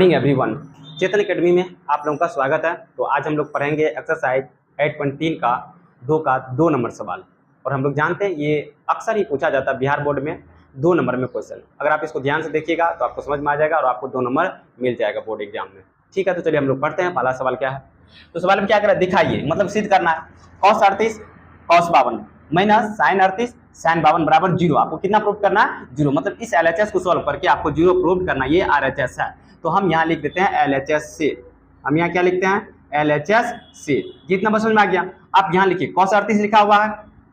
Morning everyone, चेतन academy में आप लोगों का स्वागत है। तो आज हम लोग पढ़ेंगे एक्सरसाइज 8.3 का 2 नंबर सवाल। और हम लोग जानते हैं ये अक्सर ही पूछा जाता है बिहार बोर्ड में 2 नंबर में क्वेश्चन। अगर आप इसको ध्यान से देखिएगा तो आपको समझ में आ जाएगा और आपको 2 नंबर मिल जाएगा बोर्ड एग्जाम में। ठीक है, तो चलिए हम लोग पढ़ते हैं। पहला सवाल क्या है, तो सवाल में क्या करें, दिखाइए, मतलब सिद्ध करना है। cos 38 cos 52 minus sin 38 sin 52 बराबर 0। आपको कितना प्रूव करना है, 0। मतलब इस LHS को सॉल्व करके आपको 0 प्रूव करना है। ये RHS है तो हम यहाँ लिख देते हैं LHS से। हम यहाँ क्या लिखते हैं, LHS से। जितना समझ में आ गया। आप यहाँ लिखिए cos 38 लिखा हुआ है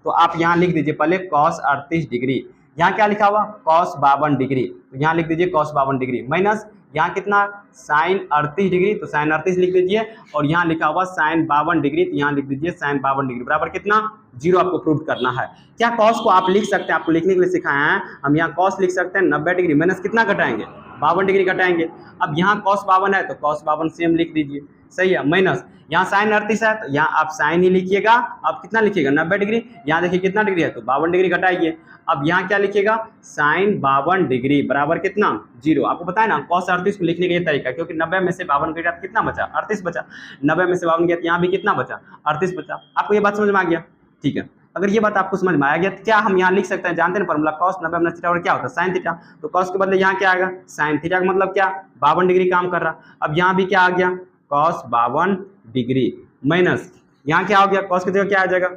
तो आप यहाँ लिख दीजिए पहले cos 38 डिग्री। यहाँ क्या लिखा हुआ, cos 52 डिग्री, तो यहाँ लिख दीजिए cos 52 डिग्री माइनस यहाँ कितना sin 38 डिग्री, तो sin 38 लिख दीजिए। और यहाँ लिखा हुआ sin 52 डिग्री, तो यहाँ लिख दीजिए sin 52 डिग्री बराबर कितना, 0 आपको प्रूव करना है। क्या cos को आप लिख सकते हैं, आपको लिखने के लिए सिखाया है। हम यहाँ cos लिख सकते हैं 90 डिग्री माइनस कितना घटाएंगे, 52 डिग्री घटाएंगे। अब यहाँ cos 52 है तो cos 52 सेम लिख दीजिए, सही है। माइनस यहाँ sin 38 है तो यहाँ आप sin ही लिखिएगा। अब कितना लिखिएगा, 90 डिग्री। यहाँ देखिए कितना डिग्री है तो 52 डिग्री घटाइए। अब यहाँ क्या लिखिएगा, sin 52 डिग्री बराबर कितना, 0। आपको पता है ना cos 38 को लिखने का ये तरीका, क्योंकि 90 में से 52 गया तो कितना बचा, 38 बचा। 90 में से 52 गया तो यहाँ भी कितना बचा, 38 बचा। आपको ये बात समझ में आ गया, ठीक है। अगर ये बात आपको समझ में आ गया तो क्या हम यहाँ लिख सकते हैं, जानते हैं फॉर्मूला cos 90 माइनस थीटा और क्या होता है sin थीटा। तो cos के बदले यहाँ क्या आएगा, sin थीटा का मतलब क्या, 52 डिग्री काम कर रहा। अब यहाँ भी क्या आ गया, cos 52 डिग्री माइनस यहाँ क्या हो गया, cos की जगह क्या आ जाएगा,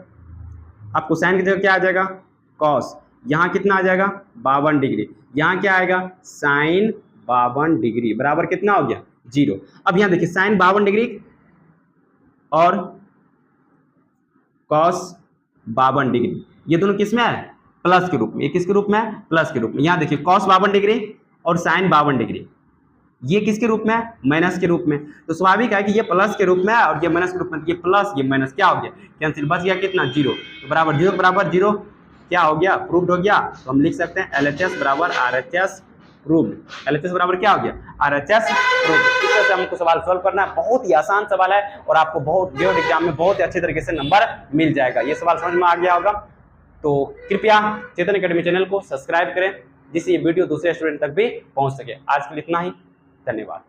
आपको sin की जगह क्या आ जाएगा, cos। यहाँ कितना आ जाएगा, 52 डिग्री। यहाँ क्या आएगा, sin 52 डिग्री बराबर कितना हो गया, 0। अब यहाँ देखिए sin 52 डिग्री और cos 52 डिग्री ये दोनों किस में है, प्लस के रूप में। ये किसके रूप में है, प्लस के रूप में। यहाँ देखिए cos 52 डिग्री और sin 52 डिग्री ये किसके रूप में है, माइनस के रूप में। तो स्वाभाविक है कि ये प्लस के रूप में है और ये माइनस के रूप में। ये प्लस ये माइनस क्या हो गया, कैंसिल, बच गया कितना, 0। तो बराबर 0 बराबर 0 क्या हो गया, प्रूव्ड हो गया। तो हम लिख सकते हैं LHS बराबर RHS प्रूव्ड। LHS बराबर क्या हो गया, RHS प्रूव्ड। इस तरह से हमको सवाल सॉल्व करना है। बहुत ही आसान सवाल है और आपको बहुत बोर्ड एग्जाम में बहुत ही अच्छे तरीके से नंबर मिल जाएगा। ये सवाल समझ में आ गया होगा तो कृपया चेतन एकेडमी चैनल को सब्सक्राइब करें, जिससे ये वीडियो दूसरे स्टूडेंट तक भी पहुंच सके। आज के लिए इतना ही, धन्यवाद।